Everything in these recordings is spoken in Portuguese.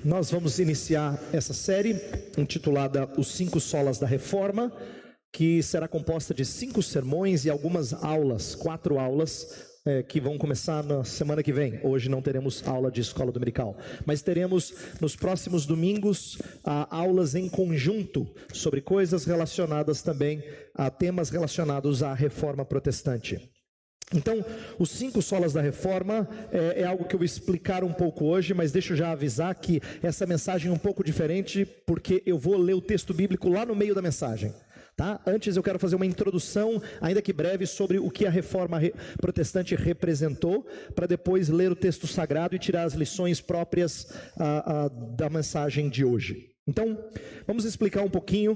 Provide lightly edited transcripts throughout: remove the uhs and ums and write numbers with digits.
Nós vamos iniciar essa série intitulada Os 5 Solas da Reforma, que será composta de 5 sermões e algumas aulas, 4 aulas, que vão começar na semana que vem. Hoje não teremos aula de escola dominical, mas teremos nos próximos domingos aulas em conjunto sobre coisas relacionadas também a temas relacionados à Reforma Protestante. Então, os 5 solas da Reforma é algo que eu vou explicar um pouco hoje, mas deixa eu já avisar que essa mensagem é um pouco diferente, porque eu vou ler o texto bíblico lá no meio da mensagem. Tá? Antes eu quero fazer uma introdução, ainda que breve, sobre o que a Reforma Protestante representou, para depois ler o texto sagrado e tirar as lições próprias da mensagem de hoje. Então, vamos explicar um pouquinho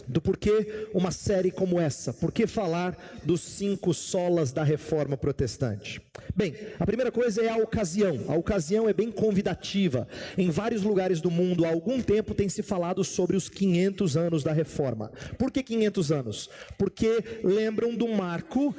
do porquê uma série como essa, por que falar dos 5 solas da Reforma Protestante. Bem, a primeira coisa é a ocasião é bem convidativa. Em vários lugares do mundo há algum tempo tem se falado sobre os 500 anos da Reforma. Por que 500 anos? Porque lembram do marco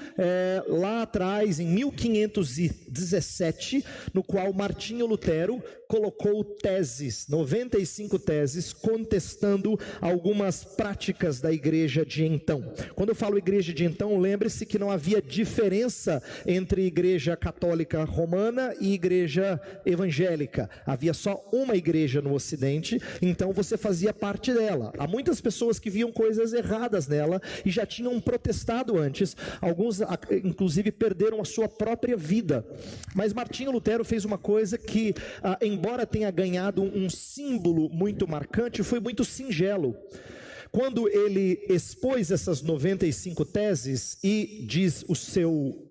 lá atrás, em 1517, no qual Martinho Lutero colocou teses, 95 teses, contestando algumas práticas da igreja de então. Quando eu falo igreja de então, lembre-se que não havia diferença entre igreja católica romana e igreja evangélica. Havia só uma igreja no ocidente, então você fazia parte dela. Há muitas pessoas que viam coisas erradas nela e já tinham protestado antes. Alguns inclusive perderam a sua própria vida. Mas Martinho Lutero fez uma coisa que, embora tenha ganhado um símbolo muito marcante, foi muito singelo. Quando ele expôs essas 95 teses e diz o seu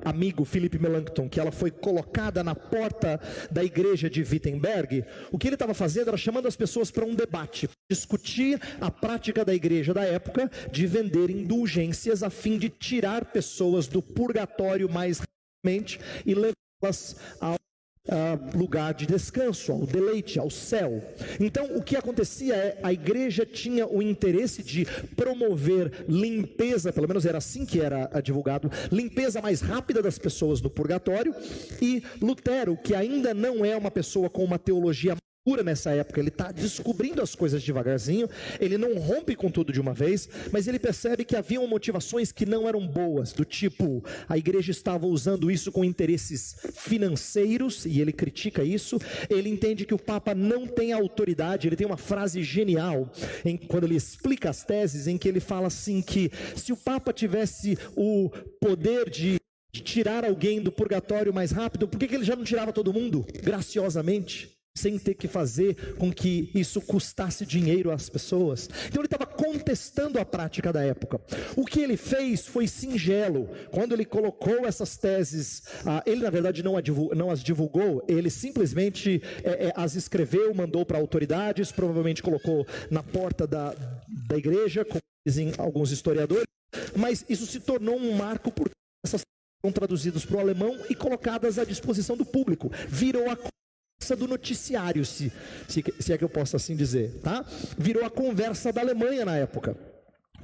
amigo Philip Melanchthon que ela foi colocada na porta da igreja de Wittenberg, o que ele estava fazendo era chamando as pessoas para um debate, discutir a prática da igreja da época de vender indulgências a fim de tirar pessoas do purgatório mais rapidamente e levá-las ao lugar de descanso, ao deleite, ao céu. Então o que acontecia é, a igreja tinha o interesse de promover limpeza, pelo menos era assim que era divulgado, limpeza mais rápida das pessoas no purgatório. E Lutero, que ainda não é uma pessoa com uma teologia pura nessa época, ele está descobrindo as coisas devagarzinho, ele não rompe com tudo de uma vez, mas ele percebe que haviam motivações que não eram boas, do tipo, a igreja estava usando isso com interesses financeiros, e ele critica isso. Ele entende que o Papa não tem autoridade. Ele tem uma frase genial, quando ele explica as teses, em que ele fala assim, que se o Papa tivesse o poder de tirar alguém do purgatório mais rápido, por que ele já não tirava todo mundo, graciosamente, sem ter que fazer com que isso custasse dinheiro às pessoas? Então ele estava contestando a prática da época. O que ele fez foi singelo. Quando ele colocou essas teses, ele na verdade não as divulgou, ele simplesmente as escreveu, mandou para autoridades, provavelmente colocou na porta da igreja, como dizem alguns historiadores, mas isso se tornou um marco porque essas foram traduzidas para o alemão e colocadas à disposição do público. Virou a do noticiário, se é que eu posso assim dizer, tá? Virou a conversa da Alemanha na época,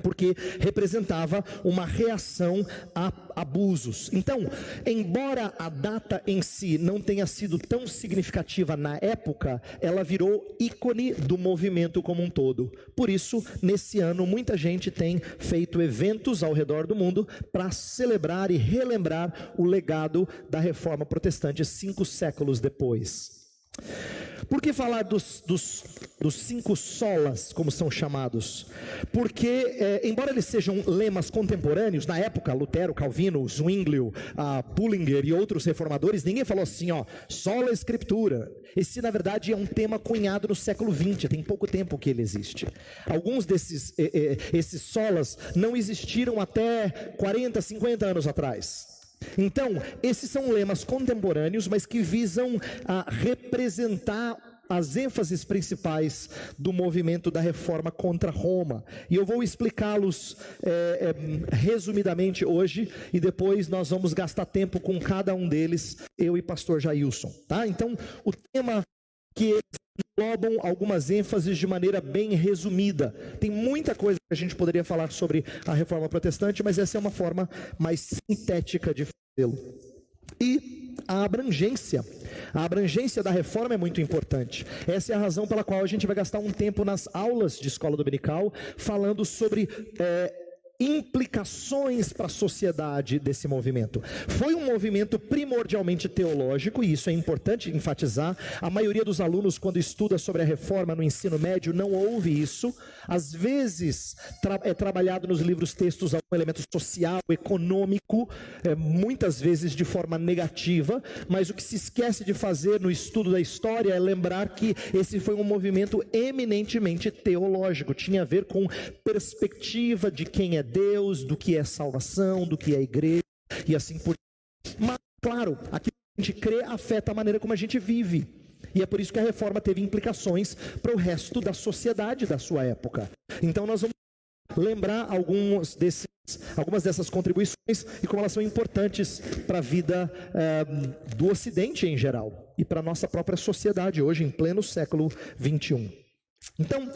porque representava uma reação a abusos. Então, embora a data em si não tenha sido tão significativa na época, ela virou ícone do movimento como um todo. Por isso, nesse ano, muita gente tem feito eventos ao redor do mundo para celebrar e relembrar o legado da Reforma Protestante 5 séculos depois. Por que falar dos 5 solas, como são chamados? Porque, embora eles sejam lemas contemporâneos, na época, Lutero, Calvino, Zwinglio, Bullinger e outros reformadores, ninguém falou assim, sola escritura. Esse, na verdade, é um tema cunhado no século XX, tem pouco tempo que ele existe. Alguns esses solas não existiram até 40, 50 anos atrás. Então, esses são lemas contemporâneos, mas que visam representar as ênfases principais do movimento da reforma contra Roma. E eu vou explicá-los resumidamente hoje, e depois nós vamos gastar tempo com cada um deles, eu e pastor Jailson, tá? Então, o tema que eles englobam algumas ênfases de maneira bem resumida. Tem muita coisa que a gente poderia falar sobre a Reforma Protestante, mas essa é uma forma mais sintética de fazê-lo. E a abrangência A abrangência da reforma é muito importante. Essa é a razão pela qual a gente vai gastar um tempo nas aulas de escola dominical falando sobre implicações para a sociedade desse movimento. Foi um movimento primordialmente teológico, e isso é importante enfatizar. A maioria dos alunos, quando estuda sobre a reforma no ensino médio, não ouve isso. Às vezes é trabalhado nos livros textos algum elemento social, econômico, muitas vezes de forma negativa, mas o que se esquece de fazer no estudo da história é lembrar que esse foi um movimento eminentemente teológico, tinha a ver com perspectiva de quem é Deus, do que é salvação, do que é igreja e assim por diante. Mas, claro, aquilo que a gente crê afeta a maneira como a gente vive. E é por isso que a reforma teve implicações para o resto da sociedade da sua época. Então nós vamos lembrar algumas dessas contribuições e como elas são importantes para a vida do Ocidente em geral e para a nossa própria sociedade hoje, em pleno século 21. Então,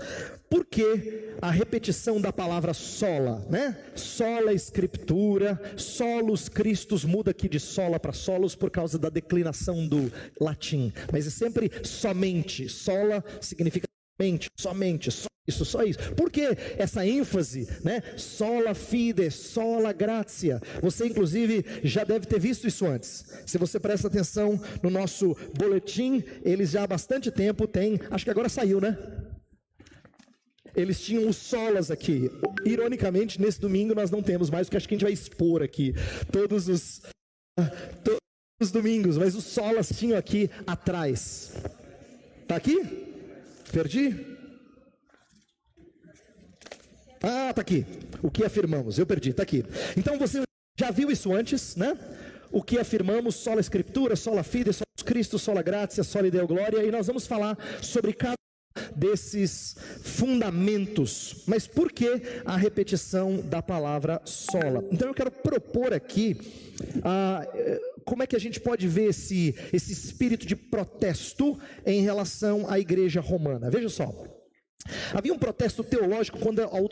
por que a repetição da palavra sola, né? Sola Escritura, solus Christus, muda aqui de sola para solos por causa da declinação do latim, mas é sempre somente. Sola significa somente, só isso, só isso. Por que essa ênfase, né? Sola fide, sola gratia. Você inclusive já deve ter visto isso antes. Se você presta atenção no nosso boletim, eles já há bastante tempo têm, acho que agora saiu, né? Eles tinham os solas aqui. Ironicamente, nesse domingo nós não temos mais, porque acho que a gente vai expor aqui todos os domingos, mas os solas tinham aqui atrás. Tá aqui? Perdi? Ah, tá aqui. O que afirmamos? Eu perdi, tá aqui. Então você já viu isso antes, né? O que afirmamos, sola Escritura, sola fide, sola Cristo, sola gratia, sola Deo glória, e nós vamos falar sobre cada desses fundamentos. Mas por que a repetição da palavra sola? Então eu quero propor aqui como é que a gente pode ver esse espírito de protesto em relação à igreja romana. Veja só, havia um protesto teológico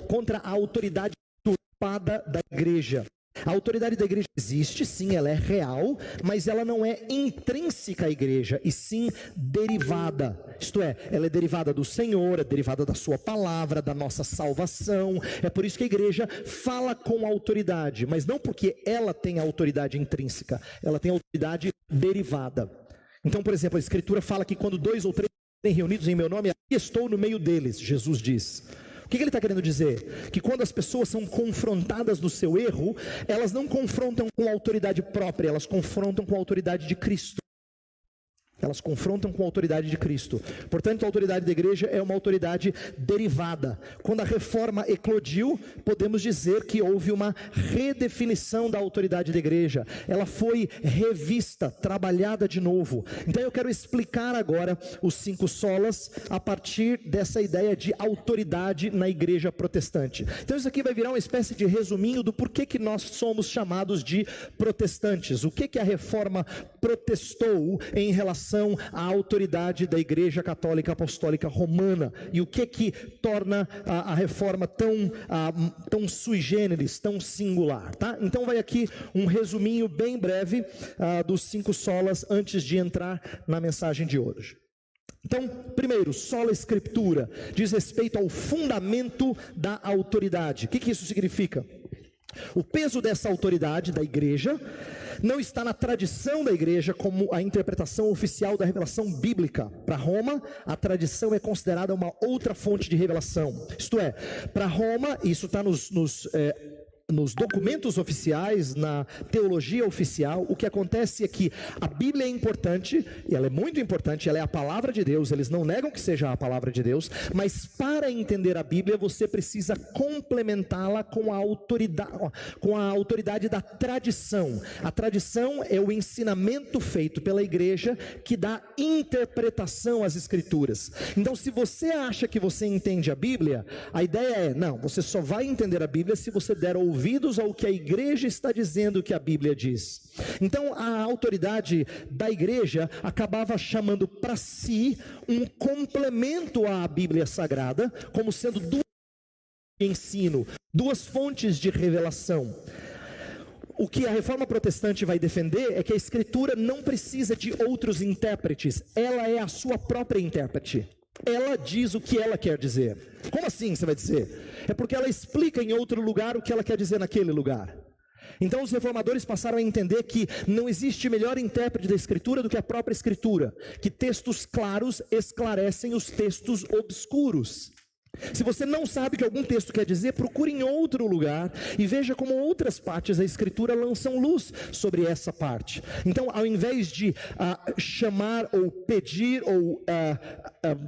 contra a autoridade usurpada da igreja. A autoridade da igreja existe, sim, ela é real, mas ela não é intrínseca à igreja, e sim derivada. Isto é, ela é derivada do Senhor, é derivada da sua palavra, da nossa salvação. É por isso que a igreja fala com autoridade, mas não porque ela tem autoridade intrínseca, ela tem autoridade derivada. Então, por exemplo, a Escritura fala que quando 2 ou 3 estão reunidos em meu nome, aqui estou no meio deles, Jesus diz. O que ele está querendo dizer? Que quando as pessoas são confrontadas no seu erro, elas não confrontam com a autoridade própria, elas confrontam com a autoridade de Cristo. Elas confrontam com a autoridade de Cristo. Portanto, a autoridade da igreja é uma autoridade derivada. Quando a reforma eclodiu, podemos dizer que houve uma redefinição da autoridade da igreja. Ela foi revista, trabalhada de novo. Então eu quero explicar agora os 5 solas a partir dessa ideia de autoridade na igreja protestante. Então isso aqui vai virar uma espécie de resuminho do porquê que nós somos chamados de protestantes. O que a reforma protestou em relação à autoridade da Igreja Católica Apostólica Romana, e o que torna a reforma tão sui generis, tão singular, tá? Então vai aqui um resuminho bem breve dos 5 solas antes de entrar na mensagem de hoje. Então, primeiro, sola Escritura, diz respeito ao fundamento da autoridade. O que isso significa? O peso dessa autoridade da igreja não está na tradição da igreja como a interpretação oficial da revelação bíblica. Para Roma, a tradição é considerada uma outra fonte de revelação. Isto é, para Roma, isso está nos documentos oficiais, na teologia oficial, o que acontece é que a Bíblia é importante, e ela é muito importante, ela é a palavra de Deus, eles não negam que seja a palavra de Deus, mas para entender a Bíblia você precisa complementá-la com a autoridade da tradição. A tradição é o ensinamento feito pela igreja que dá interpretação às Escrituras. Então, se você acha que você entende a Bíblia, a ideia é, não, você só vai entender a Bíblia se você der ouvidos ao que a igreja está dizendo que a Bíblia diz. Então a autoridade da igreja acabava chamando para si um complemento à Bíblia Sagrada, como sendo duas fontes de ensino, 2 fontes de revelação. o que a reforma protestante vai defender é que a Escritura não precisa de outros intérpretes, ela é a sua própria intérprete. Ela diz o que ela quer dizer. Como assim, você vai dizer? É porque ela explica em outro lugar o que ela quer dizer naquele lugar. Então os reformadores passaram a entender que não existe melhor intérprete da Escritura do que a própria Escritura, que textos claros esclarecem os textos obscuros. Se você não sabe o que algum texto quer dizer, procure em outro lugar e veja como outras partes da Escritura lançam luz sobre essa parte. Então, ao invés de chamar ou pedir ou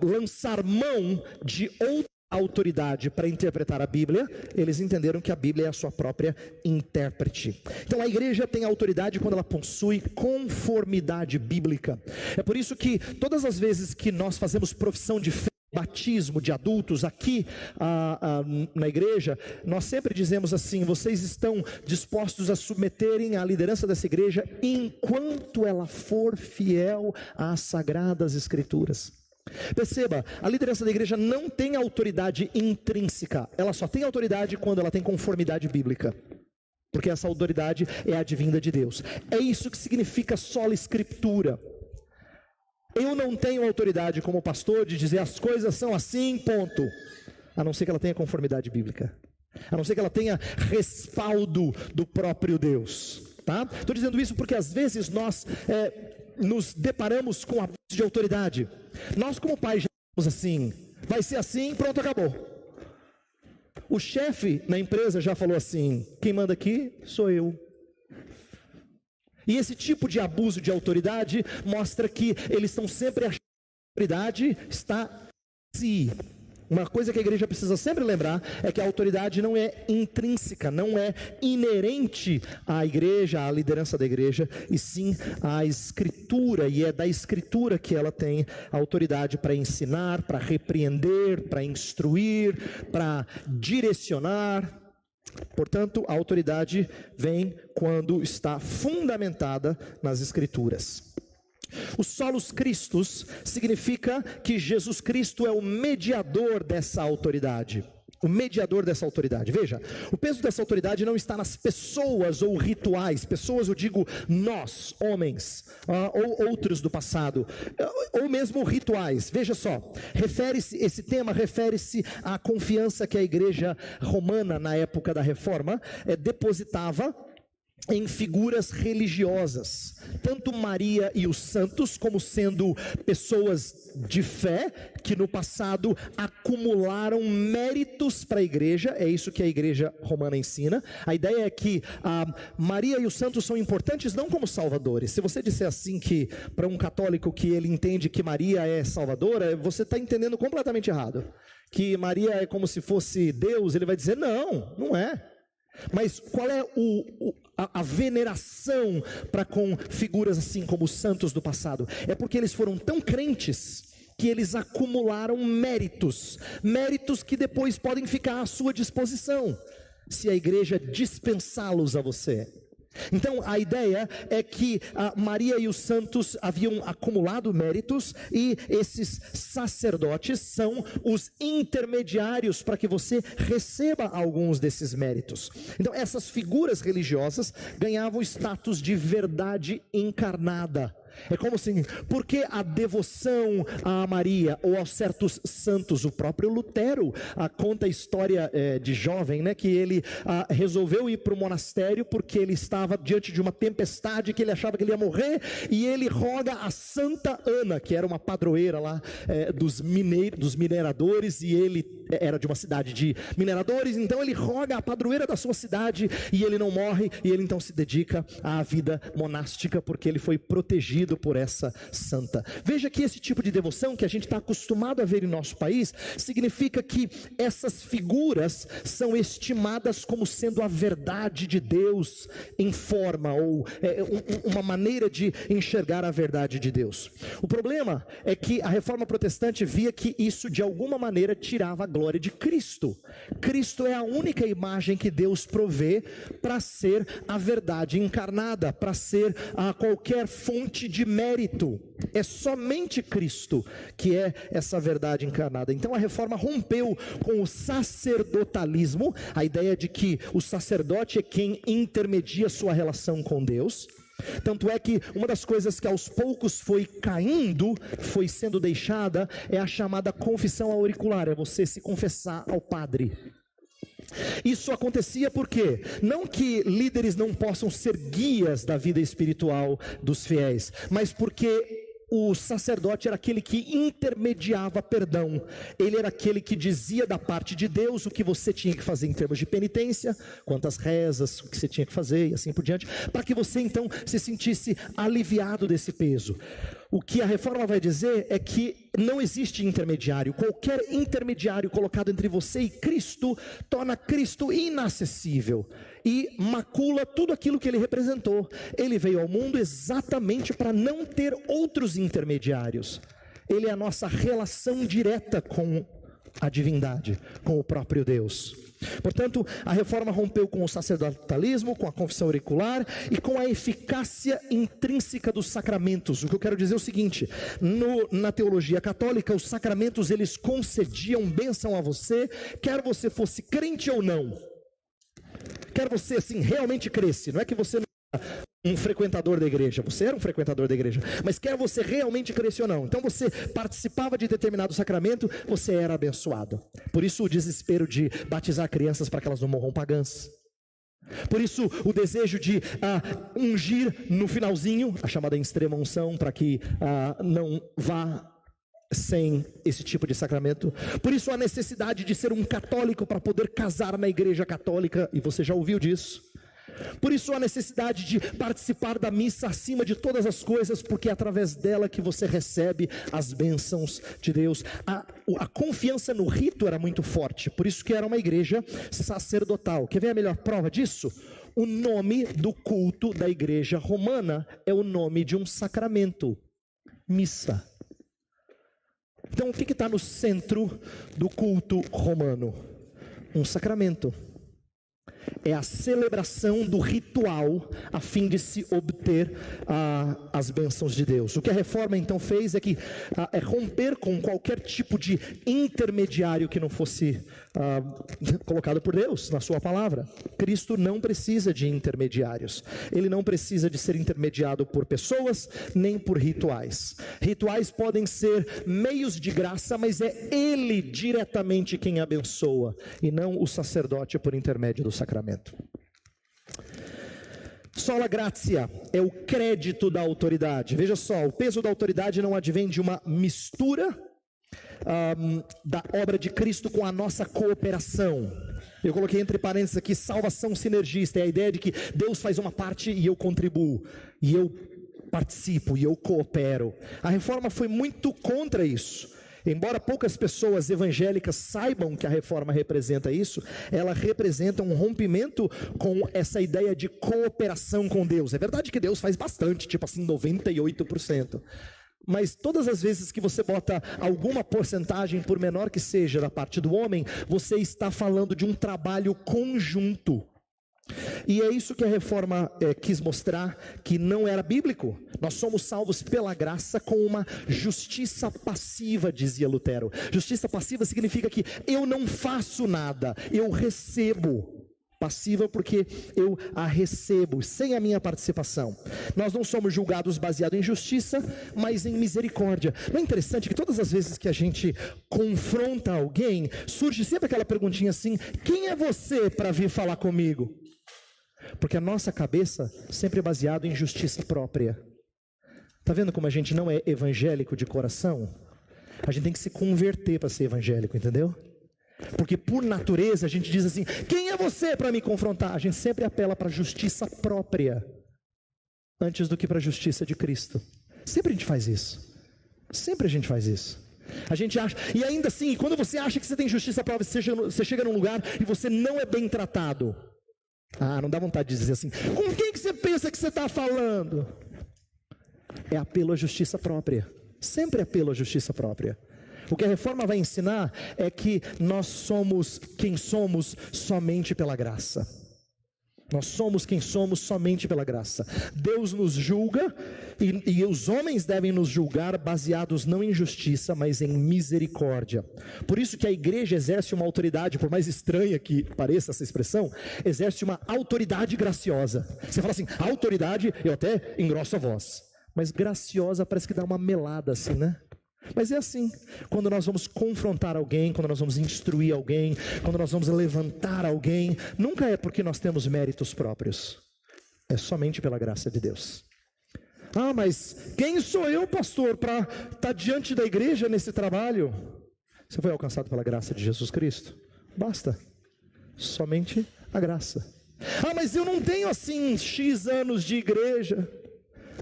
lançar mão de outra autoridade para interpretar a Bíblia, eles entenderam que a Bíblia é a sua própria intérprete. Então a igreja tem autoridade quando ela possui conformidade bíblica. É por isso que todas as vezes que nós fazemos profissão de fé, batismo de adultos aqui na igreja, nós sempre dizemos assim: vocês estão dispostos a submeterem à liderança dessa igreja enquanto ela for fiel às sagradas escrituras. Perceba, a liderança da igreja não tem autoridade intrínseca, ela só tem autoridade quando ela tem conformidade bíblica, porque essa autoridade é advinda de Deus. É isso que significa sola escritura. Eu não tenho autoridade como pastor de dizer as coisas são assim, ponto, a não ser que ela tenha conformidade bíblica, a não ser que ela tenha respaldo do próprio Deus, tá? Estou dizendo isso porque às vezes nós nos deparamos com abuso de autoridade. Nós como pais já falamos assim: vai ser assim, pronto, acabou. O chefe na empresa já falou assim: quem manda aqui sou eu. E esse tipo de abuso de autoridade mostra que eles estão sempre achando que a autoridade está em si. Uma coisa que a igreja precisa sempre lembrar é que a autoridade não é intrínseca, não é inerente à igreja, à liderança da igreja, e sim à escritura, e é da escritura que ela tem autoridade para ensinar, para repreender, para instruir, para direcionar. Portanto, a autoridade vem quando está fundamentada nas escrituras. O solus Christus significa que Jesus Cristo é o mediador dessa autoridade. O mediador dessa autoridade. Veja, o peso dessa autoridade não está nas pessoas ou rituais. Pessoas, eu digo nós, homens, ou outros do passado, ou mesmo rituais. Veja só, esse tema refere-se à confiança que a igreja romana, na época da Reforma, depositava em figuras religiosas, tanto Maria e os santos, como sendo pessoas de fé, que no passado acumularam méritos para a igreja. É isso que a igreja romana ensina. A ideia é que Maria e os santos são importantes não como salvadores. Se você disser assim que para um católico que ele entende que Maria é salvadora, você está entendendo completamente errado. Que Maria é como se fosse Deus, ele vai dizer não, não é. Mas qual é a veneração para com figuras assim como os santos do passado? É porque eles foram tão crentes que eles acumularam méritos que depois podem ficar à sua disposição, se a igreja dispensá-los a você. Então a ideia é que Maria e os santos haviam acumulado méritos, e esses sacerdotes são os intermediários para que você receba alguns desses méritos. Então essas figuras religiosas ganhavam status de verdade encarnada. É como assim, porque a devoção a Maria ou aos certos santos? O próprio Lutero conta a história de jovem, né, que ele resolveu ir para o monastério porque ele estava diante de uma tempestade, que ele achava que ele ia morrer, e ele roga a Santa Ana, que era uma padroeira lá dos mineradores, e ele era de uma cidade de mineradores. Então ele roga a padroeira da sua cidade, e ele não morre, e ele então se dedica à vida monástica, porque ele foi protegido por essa santa. Veja que esse tipo de devoção que a gente está acostumado a ver em nosso país, significa que essas figuras são estimadas como sendo a verdade de Deus em forma, ou uma maneira de enxergar a verdade de Deus. O problema é que a reforma protestante via que isso de alguma maneira tirava a glória de Cristo. Cristo é a única imagem que Deus provê para ser a verdade encarnada, para ser qualquer fonte de mérito, é somente Cristo que é essa verdade encarnada. Então a reforma rompeu com o sacerdotalismo, a ideia de que o sacerdote é quem intermedia sua relação com Deus. Tanto é que uma das coisas que aos poucos foi caindo, foi sendo deixada, é a chamada confissão auricular, é você se confessar ao padre. Isso acontecia por quê? Não que líderes não possam ser guias da vida espiritual dos fiéis, mas porque o sacerdote era aquele que intermediava perdão. Ele era aquele que dizia da parte de Deus o que você tinha que fazer em termos de penitência, quantas rezas, o que você tinha que fazer e assim por diante, para que você então se sentisse aliviado desse peso. O que a reforma vai dizer é que não existe intermediário. Qualquer intermediário colocado entre você e Cristo torna Cristo inacessível e macula tudo aquilo que ele representou. Ele veio ao mundo exatamente para não ter outros intermediários. Ele é a nossa relação direta com a divindade, com o próprio Deus. Portanto, a reforma rompeu com o sacerdotalismo, com a confissão auricular e com a eficácia intrínseca dos sacramentos. O que eu quero dizer é o seguinte: na teologia católica, os sacramentos eles concediam bênção a você, quer você fosse crente ou não. Quer você assim realmente cresce, não é que você não era um frequentador da igreja, você era um frequentador da igreja, mas quer você realmente cresce ou não. Então você participava de determinado sacramento, você era abençoado. Por isso o desespero de batizar crianças para que elas não morram pagãs. Por isso o desejo de ungir no finalzinho, a chamada extrema unção, para que não vá sem esse tipo de sacramento. Por isso a necessidade de ser um católico para poder casar na igreja católica, e você já ouviu disso. Por isso a necessidade de participar da missa acima de todas as coisas, porque é através dela que você recebe as bênçãos de Deus. A confiança no rito era muito forte, por isso que era uma igreja sacerdotal. Quer ver a melhor prova disso? O nome do culto da igreja romana é o nome de um sacramento: missa. Então o que está no centro do culto romano? Um sacramento. É a celebração do ritual a fim de se obter as bênçãos de Deus. O que a reforma então fez é romper com qualquer tipo de intermediário que não fosse colocado por Deus na sua palavra. Cristo não precisa de intermediários. Ele não precisa de ser intermediado por pessoas nem por rituais. Rituais podem ser meios de graça, mas é Ele diretamente quem abençoa e não o sacerdote por intermédio do sacramento. Sola gratia é o crédito da autoridade. Veja só, o peso da autoridade não advém de uma mistura da obra de Cristo com a nossa cooperação. Eu coloquei entre parênteses aqui salvação sinergista, é a ideia de que Deus faz uma parte e eu contribuo, e eu participo, e eu coopero. A reforma foi muito contra isso. Embora poucas pessoas evangélicas saibam que a reforma representa isso, ela representa um rompimento com essa ideia de cooperação com Deus. É verdade que Deus faz bastante, tipo assim 98%. Mas todas as vezes que você bota alguma porcentagem, por menor que seja, da parte do homem, você está falando de um trabalho conjunto. E é isso que a reforma quis mostrar, que não era bíblico. Nós somos salvos pela graça com uma justiça passiva, dizia Lutero. Justiça passiva significa que eu não faço nada, eu recebo. Passiva porque eu a recebo, sem a minha participação. Nós não somos julgados baseado em justiça, mas em misericórdia. Não é interessante que todas as vezes que a gente confronta alguém, surge sempre aquela perguntinha assim: quem é você para vir falar comigo? Porque a nossa cabeça sempre é baseada em justiça própria. Está vendo como a gente não é evangélico de coração? A gente tem que se converter para ser evangélico, entendeu? Porque por natureza a gente diz assim: quem é você para me confrontar? A gente sempre apela para a justiça própria antes do que para a justiça de Cristo. Sempre a gente faz isso. Sempre a gente faz isso. A gente acha, e ainda assim, quando você acha que você tem justiça própria, você chega num lugar e você não é bem tratado. Não dá vontade de dizer assim: com quem que você pensa que você está falando? É apelo à justiça própria. Sempre apelo à justiça própria. O que a reforma vai ensinar é que nós somos quem somos somente pela graça. Nós somos quem somos somente pela graça. Deus nos julga e os homens devem nos julgar baseados não em justiça, mas em misericórdia. Por isso que a igreja exerce uma autoridade, por mais estranha que pareça essa expressão, exerce uma autoridade graciosa. Você fala assim, autoridade, eu até engrosso a voz. Mas graciosa parece que dá uma melada assim, né? Mas é assim, quando nós vamos confrontar alguém, quando nós vamos instruir alguém, quando nós vamos levantar alguém, nunca é porque nós temos méritos próprios, é somente pela graça de Deus. Ah, mas quem sou eu, pastor, para estar diante da igreja nesse trabalho? Você foi alcançado pela graça de Jesus Cristo, basta, somente a graça. Ah, mas eu não tenho assim X anos de igreja.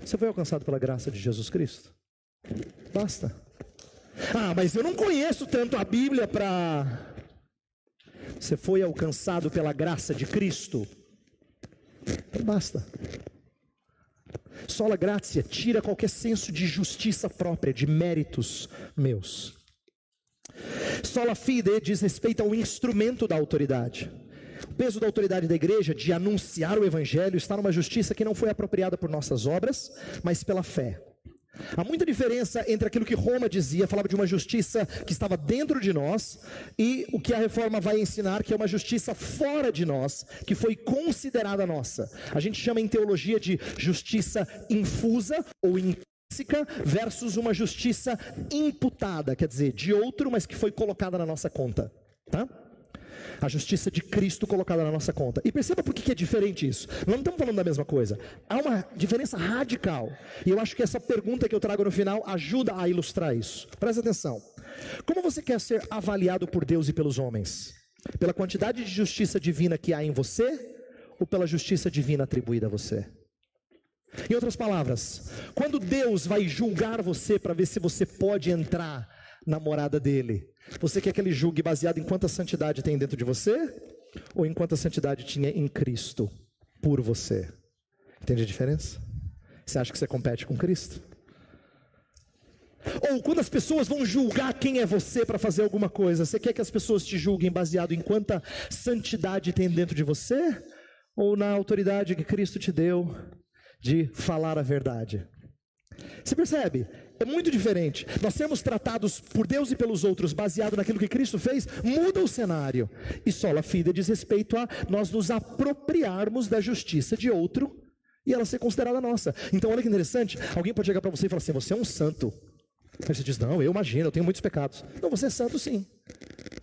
Você foi alcançado pela graça de Jesus Cristo, basta. Ah, mas eu não conheço tanto a Bíblia para... Você foi alcançado pela graça de Cristo, então basta. Sola gratia tira qualquer senso de justiça própria, de méritos meus. Sola fide diz respeito ao instrumento da autoridade. O peso da autoridade da igreja de anunciar o evangelho está numa justiça que não foi apropriada por nossas obras, mas pela fé. Há muita diferença entre aquilo que Roma dizia, falava de uma justiça que estava dentro de nós, e o que a reforma vai ensinar, que é uma justiça fora de nós, que foi considerada nossa. A gente chama em teologia de justiça infusa ou intrínseca versus uma justiça imputada, quer dizer, de outro, mas que foi colocada na nossa conta, tá? A justiça de Cristo colocada na nossa conta. E perceba por que é diferente isso. Nós não estamos falando da mesma coisa. Há uma diferença radical. E eu acho que essa pergunta que eu trago no final ajuda a ilustrar isso. Presta atenção. Como você quer ser avaliado por Deus e pelos homens? Pela quantidade de justiça divina que há em você? Ou pela justiça divina atribuída a você? Em outras palavras, quando Deus vai julgar você para ver se você pode entrar na morada dele, você quer que ele julgue baseado em quanta santidade tem dentro de você? Ou em quanta santidade tinha em Cristo por você? Entende a diferença? Você acha que você compete com Cristo? Ou quando as pessoas vão julgar quem é você para fazer alguma coisa, você quer que as pessoas te julguem baseado em quanta santidade tem dentro de você? Ou na autoridade que Cristo te deu de falar a verdade? Você percebe? É muito diferente. Nós sermos tratados por Deus e pelos outros baseado naquilo que Cristo fez, muda o cenário. E sola fide diz respeito a nós nos apropriarmos da justiça de outro e ela ser considerada nossa. Então olha que interessante, alguém pode chegar para você e falar assim, você é um santo. Aí você diz, não, eu imagino, eu tenho muitos pecados. Não, você é santo sim.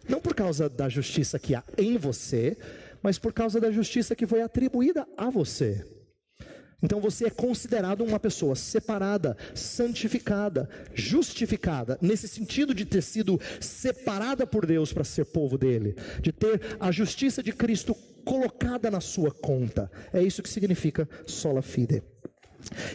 Não por causa da justiça que há em você, mas por causa da justiça que foi atribuída a você. Então você é considerado uma pessoa separada, santificada, justificada, nesse sentido de ter sido separada por Deus para ser povo dele, de ter a justiça de Cristo colocada na sua conta. É isso que significa sola fide.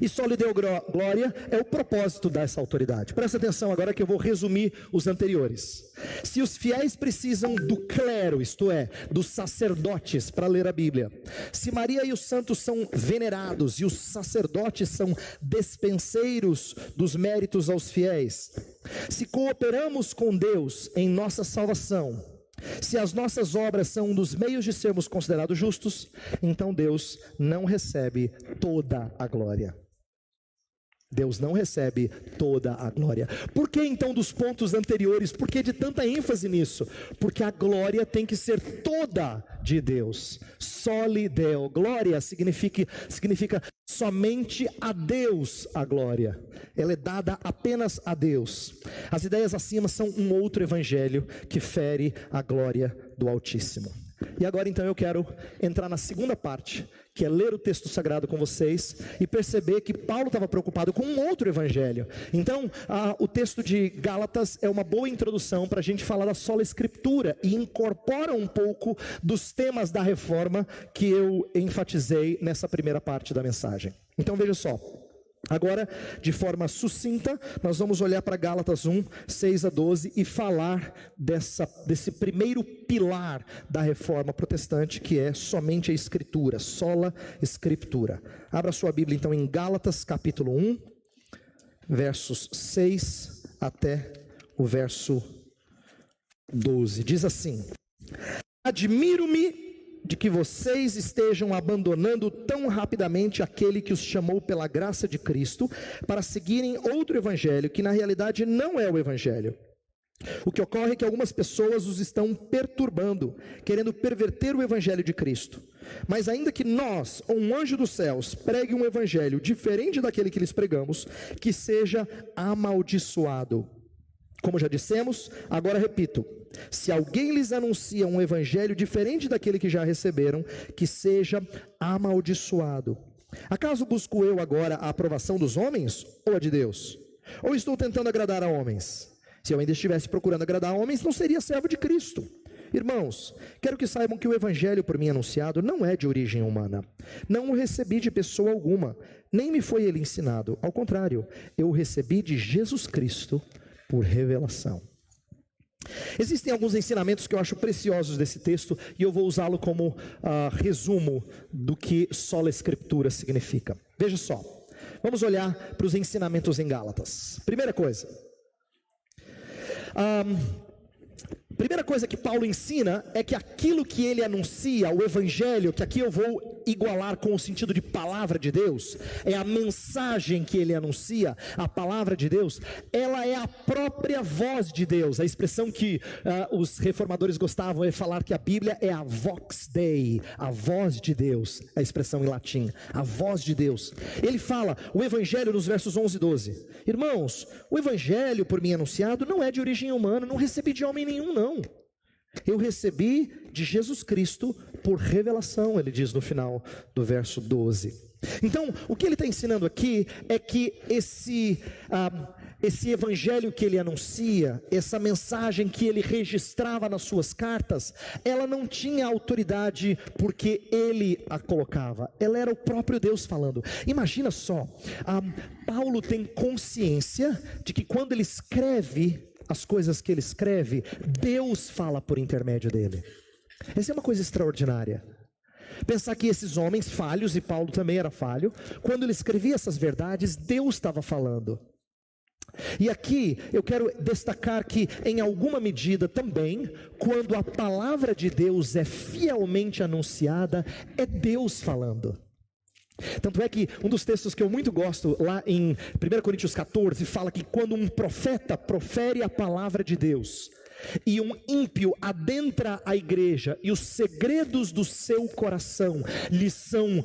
E sola deo glória é o propósito dessa autoridade. Presta atenção agora que eu vou resumir os anteriores. Se os fiéis precisam do clero, isto é, dos sacerdotes para ler a Bíblia, se Maria e os santos são venerados e os sacerdotes são despenseiros dos méritos aos fiéis, se cooperamos com Deus em nossa salvação, se as nossas obras são um dos meios de sermos considerados justos, então Deus não recebe toda a glória. Deus não recebe toda a glória. Por que então dos pontos anteriores? Por que de tanta ênfase nisso? Porque a glória tem que ser toda de Deus. Soli Deo. Glória significa somente a Deus a glória. Ela é dada apenas a Deus. As ideias acima são um outro evangelho que fere a glória do Altíssimo. E agora então eu quero entrar na segunda parte, que é ler o texto sagrado com vocês e perceber que Paulo estava preocupado com um outro evangelho. Então o texto de Gálatas é uma boa introdução para a gente falar da sola escritura e incorpora um pouco dos temas da reforma que eu enfatizei nessa primeira parte da mensagem. Então veja só. Agora, de forma sucinta, nós vamos olhar para Gálatas 1, 6 a 12 e falar desse primeiro pilar da reforma protestante, que é somente a escritura, sola escritura. Abra sua Bíblia então em Gálatas capítulo 1, versos 6 até o verso 12. Diz assim: admiro-me de que vocês estejam abandonando tão rapidamente aquele que os chamou pela graça de Cristo, para seguirem outro evangelho, que na realidade não é o evangelho. O que ocorre é que algumas pessoas os estão perturbando, querendo perverter o evangelho de Cristo. Mas ainda que nós, ou um anjo dos céus, pregue um evangelho diferente daquele que lhes pregamos, que seja amaldiçoado. Como já dissemos, agora repito: se alguém lhes anuncia um evangelho diferente daquele que já receberam, que seja amaldiçoado. Acaso busco eu agora a aprovação dos homens ou a de Deus? Ou estou tentando agradar a homens? Se eu ainda estivesse procurando agradar a homens, não seria servo de Cristo. Irmãos, quero que saibam que o evangelho por mim anunciado não é de origem humana. Não o recebi de pessoa alguma, nem me foi ele ensinado. Ao contrário, eu o recebi de Jesus Cristo por revelação. Existem alguns ensinamentos que eu acho preciosos desse texto, e eu vou usá-lo como resumo do que sola escritura significa. Veja só, vamos olhar para os ensinamentos em Gálatas. Primeira coisa que Paulo ensina é que aquilo que ele anuncia, o evangelho, que aqui eu vou igualar com o sentido de palavra de Deus, é a mensagem que ele anuncia, a palavra de Deus, ela é a própria voz de Deus. A expressão que os reformadores gostavam é falar que a Bíblia é a vox Dei, a voz de Deus, a expressão em latim, a voz de Deus. Ele fala, o evangelho nos versos 11 e 12, irmãos, o evangelho por mim anunciado não é de origem humana, não recebi de homem nenhum não. Eu recebi de Jesus Cristo por revelação, ele diz no final do verso 12. Então, o que ele está ensinando aqui é que esse evangelho que ele anuncia, essa mensagem que ele registrava nas suas cartas, ela não tinha autoridade porque ele a colocava, ela era o próprio Deus falando. Imagina só, Paulo tem consciência de que quando ele escreve as coisas que ele escreve, Deus fala por intermédio dele. Essa é uma coisa extraordinária. Pensar que esses homens falhos, e Paulo também era falho, quando ele escrevia essas verdades, Deus estava falando. E aqui eu quero destacar que, em alguma medida também, quando a palavra de Deus é fielmente anunciada, é Deus falando. Tanto é que um dos textos que eu muito gosto, lá em 1 Coríntios 14, fala que quando um profeta profere a palavra de Deus, e um ímpio adentra a igreja, e os segredos do seu coração lhes são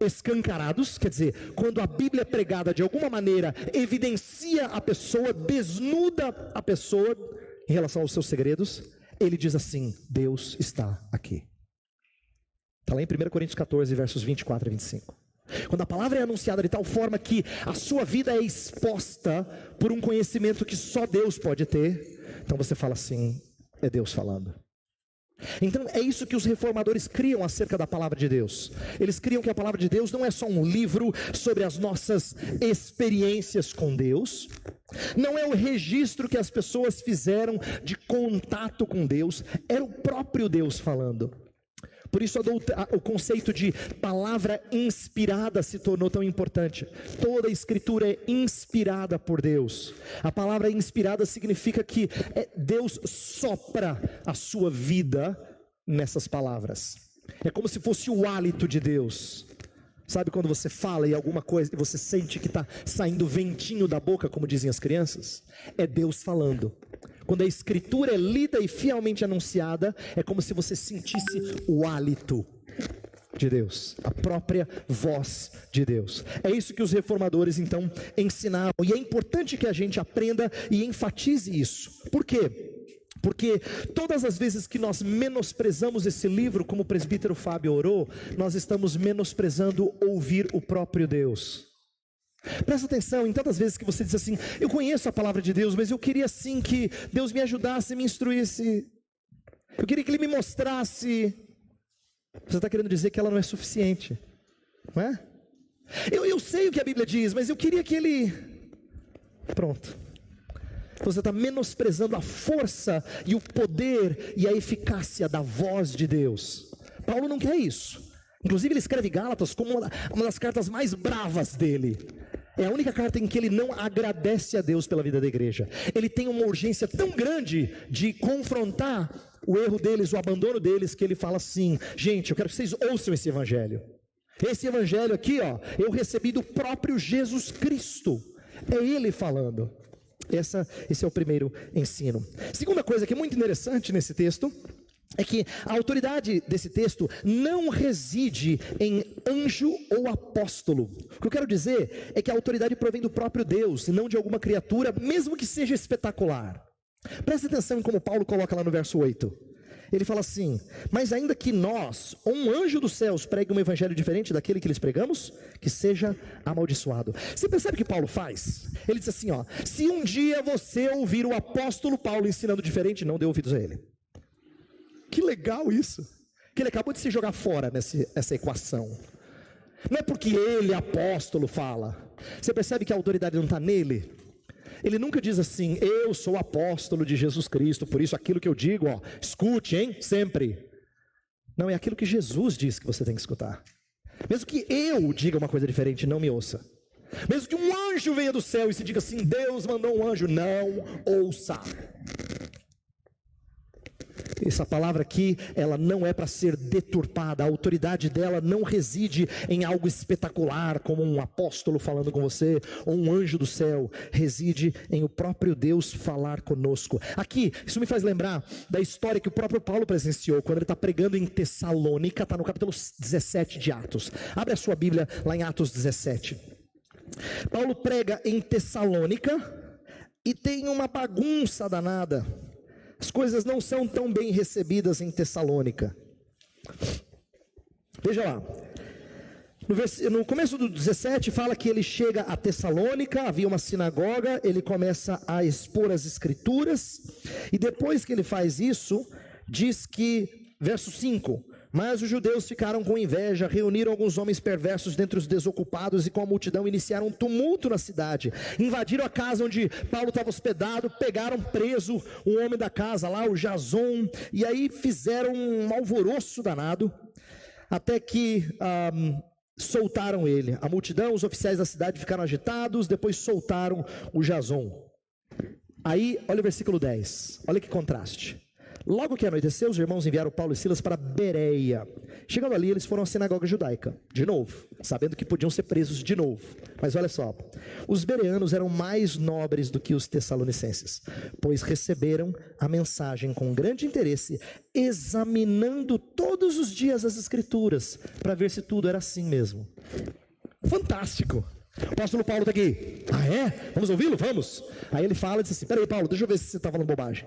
escancarados, quer dizer, quando a Bíblia pregada de alguma maneira evidencia a pessoa, desnuda a pessoa em relação aos seus segredos, ele diz assim, Deus está aqui. Está lá em 1 Coríntios 14, versos 24 e 25. Quando a palavra é anunciada de tal forma que a sua vida é exposta por um conhecimento que só Deus pode ter, então você fala assim, é Deus falando. Então é isso que os reformadores criam acerca da palavra de Deus. Eles criam que a palavra de Deus não é só um livro sobre as nossas experiências com Deus, não é o registro que as pessoas fizeram de contato com Deus, era o próprio Deus falando. Por isso o conceito de palavra inspirada se tornou tão importante. Toda a escritura é inspirada por Deus. A palavra inspirada significa que Deus sopra a sua vida nessas palavras. É como se fosse o hálito de Deus. Sabe quando você fala e alguma coisa e você sente que está saindo ventinho da boca, como dizem as crianças? É Deus falando. Quando a escritura é lida e fielmente anunciada, é como se você sentisse o hálito de Deus, a própria voz de Deus. É isso que os reformadores então ensinavam, e é importante que a gente aprenda e enfatize isso. Por quê? Porque todas as vezes que nós menosprezamos esse livro, como o presbítero Fábio orou, nós estamos menosprezando ouvir o próprio Deus. Presta atenção, em tantas vezes que você diz assim, eu conheço a palavra de Deus, mas eu queria sim que Deus me ajudasse, me instruísse, eu queria que Ele me mostrasse. Você está querendo dizer que ela não é suficiente, não é? Eu sei o que a Bíblia diz, mas eu queria que Ele... Pronto. Você está menosprezando a força e o poder e a eficácia da voz de Deus. Paulo não quer isso. Inclusive ele escreve Gálatas como uma das cartas mais bravas dele. É a única carta em que ele não agradece a Deus pela vida da igreja. Ele tem uma urgência tão grande de confrontar o erro deles, o abandono deles, que ele fala assim: gente, eu quero que vocês ouçam esse evangelho. Esse evangelho aqui, ó, eu recebi do próprio Jesus Cristo. É ele falando. Esse é o primeiro ensino. Segunda coisa que é muito interessante nesse texto é que a autoridade desse texto não reside em anjo ou apóstolo. O que eu quero dizer é que a autoridade provém do próprio Deus e não de alguma criatura, mesmo que seja espetacular. Preste atenção em como Paulo coloca lá no verso 8. Ele fala assim: mas ainda que nós, ou um anjo dos céus, pregue um evangelho diferente daquele que lhes pregamos, que seja amaldiçoado. Você percebe o que Paulo faz? Ele diz assim, ó: se um dia você ouvir o apóstolo Paulo ensinando diferente, não dê ouvidos a ele. Que legal isso, que ele acabou de se jogar fora nessa equação. Não é porque ele, apóstolo, fala. Você percebe que a autoridade não está nele? Ele nunca diz assim: eu sou apóstolo de Jesus Cristo, por isso aquilo que eu digo, ó, escute, hein, sempre. Não, é aquilo que Jesus diz que você tem que escutar. Mesmo que eu diga uma coisa diferente, não me ouça. Mesmo que um anjo venha do céu e se diga assim: Deus mandou um anjo, não ouça. Essa palavra aqui, ela não é para ser deturpada. A autoridade dela não reside em algo espetacular, como um apóstolo falando com você, ou um anjo do céu. Reside em o próprio Deus falar conosco. Aqui, isso me faz lembrar da história que o próprio Paulo presenciou, quando ele está pregando em Tessalônica. Está no capítulo 17 de Atos. Abre a sua Bíblia lá em Atos 17. Paulo prega em Tessalônica e tem uma bagunça danada. As coisas não são tão bem recebidas em Tessalônica. Veja lá, no começo do 17 fala que ele chega a Tessalônica, havia uma sinagoga, ele começa a expor as escrituras, e depois que ele faz isso, diz que, verso 5, mas os judeus ficaram com inveja, reuniram alguns homens perversos dentre os desocupados e com a multidão iniciaram um tumulto na cidade. Invadiram a casa onde Paulo estava hospedado, pegaram preso um homem da casa lá, o Jason, e aí fizeram um alvoroço danado, até que soltaram ele. A multidão, os oficiais da cidade ficaram agitados, depois soltaram o Jason. Aí, olha o versículo 10, olha que contraste. Logo que anoiteceu, os irmãos enviaram Paulo e Silas para Bereia. Chegando ali, eles foram à sinagoga judaica, de novo, sabendo que podiam ser presos de novo. Mas olha só, os bereanos eram mais nobres do que os tessalonicenses, pois receberam a mensagem com grande interesse, examinando todos os dias as escrituras, para ver se tudo era assim mesmo. Fantástico! O apóstolo Paulo está aqui. Ah, é? Vamos ouvi-lo? Vamos! Aí ele fala e diz assim: peraí, Paulo, deixa eu ver se você está falando bobagem.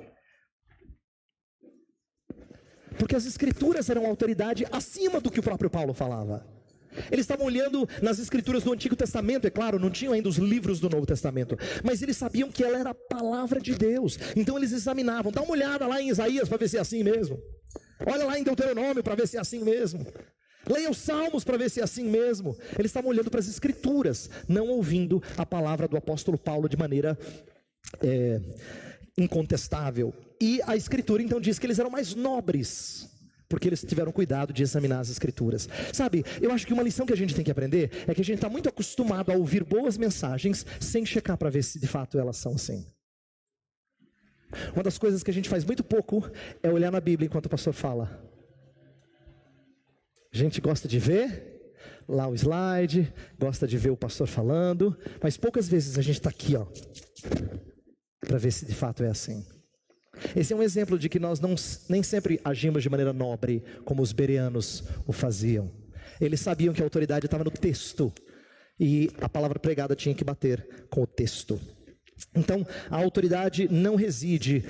Porque as escrituras eram autoridade acima do que o próprio Paulo falava. Eles estavam olhando nas escrituras do Antigo Testamento, é claro, não tinham ainda os livros do Novo Testamento, mas eles sabiam que ela era a palavra de Deus. Então eles examinavam: dá uma olhada lá em Isaías para ver se é assim mesmo, olha lá em Deuteronômio para ver se é assim mesmo, leia os Salmos para ver se é assim mesmo. Eles estavam olhando para as escrituras, não ouvindo a palavra do apóstolo Paulo de maneira incontestável. E a escritura então diz que eles eram mais nobres, porque eles tiveram cuidado de examinar as escrituras. Sabe, eu acho que uma lição que a gente tem que aprender é que a gente está muito acostumado a ouvir boas mensagens sem checar para ver se de fato elas são assim. Uma das coisas que a gente faz muito pouco é olhar na Bíblia enquanto o pastor fala. A gente gosta de ver lá o slide, gosta de ver o pastor falando, mas poucas vezes a gente está aqui, ó, para ver se de fato é assim. Esse é um exemplo de que nós nem sempre agimos de maneira nobre, como os bereanos o faziam. Eles sabiam que a autoridade estava no texto, e a palavra pregada tinha que bater com o texto. Então, a autoridade não reside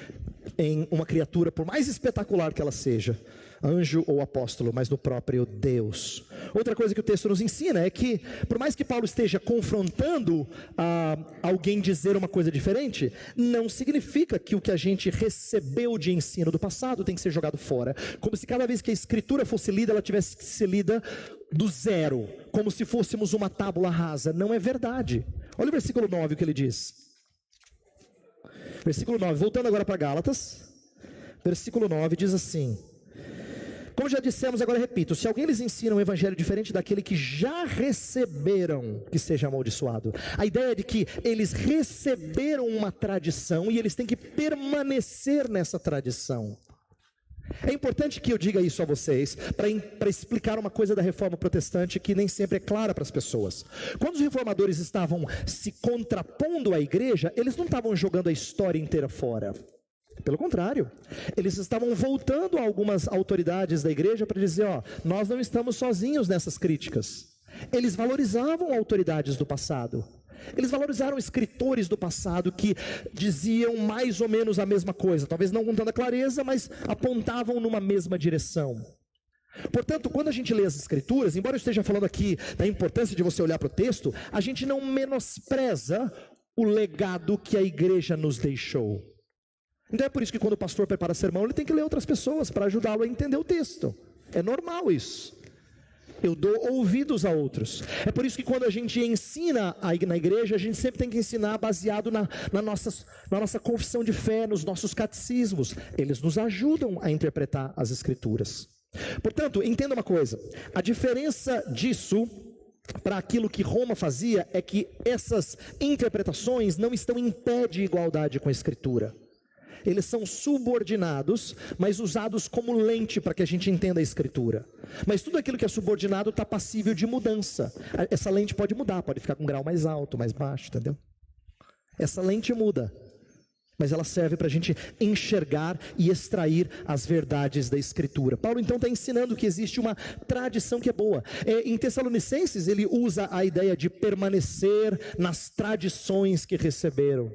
em uma criatura, por mais espetacular que ela seja, anjo ou apóstolo, mas no próprio Deus. Outra coisa que o texto nos ensina é que, por mais que Paulo esteja confrontando alguém dizer uma coisa diferente, não significa que o que a gente recebeu de ensino do passado tem que ser jogado fora, como se cada vez que a escritura fosse lida, ela tivesse que ser lida do zero, como se fôssemos uma tábula rasa. Não é verdade. Olha o versículo 9, o que ele diz. Versículo 9, voltando agora para Gálatas, versículo 9 diz assim: como já dissemos, agora repito, se alguém lhes ensina um evangelho diferente daquele que já receberam, que seja amaldiçoado. A ideia é de que eles receberam uma tradição e eles têm que permanecer nessa tradição. É importante que eu diga isso a vocês, para explicar uma coisa da reforma protestante que nem sempre é clara para as pessoas. Quando os reformadores estavam se contrapondo à igreja, eles não estavam jogando a história inteira fora. Pelo contrário, eles estavam voltando a algumas autoridades da igreja para dizer, nós não estamos sozinhos nessas críticas. Eles valorizavam autoridades do passado. Eles valorizaram escritores do passado que diziam mais ou menos a mesma coisa, talvez não com tanta clareza, mas apontavam numa mesma direção. Portanto, quando a gente lê as escrituras, embora eu esteja falando aqui da importância de você olhar para o texto, a gente não menospreza o legado que a igreja nos deixou. Então é por isso que quando o pastor prepara sermão, ele tem que ler outras pessoas para ajudá-lo a entender o texto. É normal isso. Eu dou ouvidos a outros. É por isso que quando a gente ensina na igreja, a gente sempre tem que ensinar baseado na nossa confissão de fé, nos nossos catecismos. Eles nos ajudam a interpretar as escrituras. Portanto, entenda uma coisa. A diferença disso para aquilo que Roma fazia é que essas interpretações não estão em pé de igualdade com a escritura. Eles são subordinados, mas usados como lente para que a gente entenda a escritura. Mas tudo aquilo que é subordinado está passível de mudança. Essa lente pode mudar, pode ficar com um grau mais alto, mais baixo, entendeu? Essa lente muda, mas ela serve para a gente enxergar e extrair as verdades da escritura. Paulo então está ensinando que existe uma tradição que é boa. Em Tessalonicenses ele usa a ideia de permanecer nas tradições que receberam.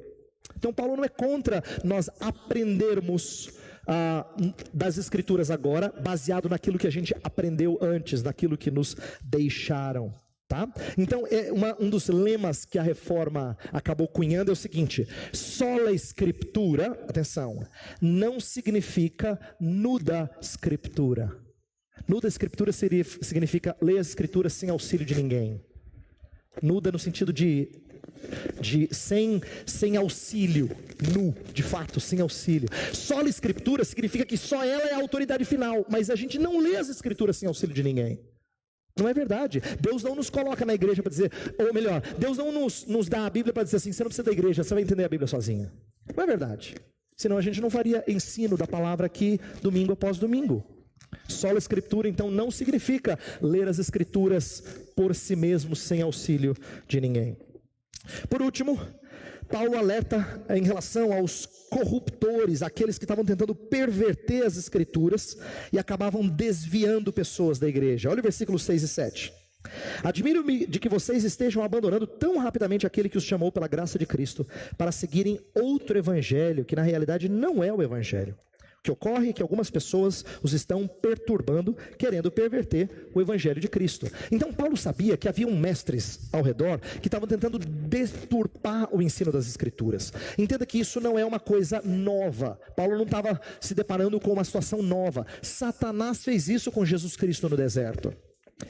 Então Paulo não é contra nós aprendermos das escrituras agora, baseado naquilo que a gente aprendeu antes, naquilo que nos deixaram, tá? Então um dos lemas que a reforma acabou cunhando é o seguinte: sola escritura, atenção, não significa nuda escritura. Nuda escritura significa ler as escrituras sem auxílio de ninguém. Nuda no sentido de sem auxílio, nu, de fato, sem auxílio. Sola escritura significa que só ela é a autoridade final, mas a gente não lê as escrituras sem auxílio de ninguém. Não é verdade. Deus não nos coloca na igreja para dizer, ou melhor, Deus não nos dá a Bíblia para dizer assim, você não precisa da igreja, você vai entender a Bíblia sozinha. Não é verdade. Senão a gente não faria ensino da palavra aqui domingo após domingo. Sola escritura então não significa ler as escrituras por si mesmo sem auxílio de ninguém. Por último, Paulo alerta em relação aos corruptores, aqueles que estavam tentando perverter as escrituras e acabavam desviando pessoas da igreja. Olha o versículos 6 e 7. Admiro-me de que vocês estejam abandonando tão rapidamente aquele que os chamou pela graça de Cristo para seguirem outro evangelho, que na realidade não é o evangelho. O que ocorre é que algumas pessoas os estão perturbando, querendo perverter o evangelho de Cristo. Então Paulo sabia que havia mestres ao redor que estavam tentando deturpar o ensino das escrituras. Entenda que isso não é uma coisa nova. Paulo não estava se deparando com uma situação nova. Satanás fez isso com Jesus Cristo no deserto.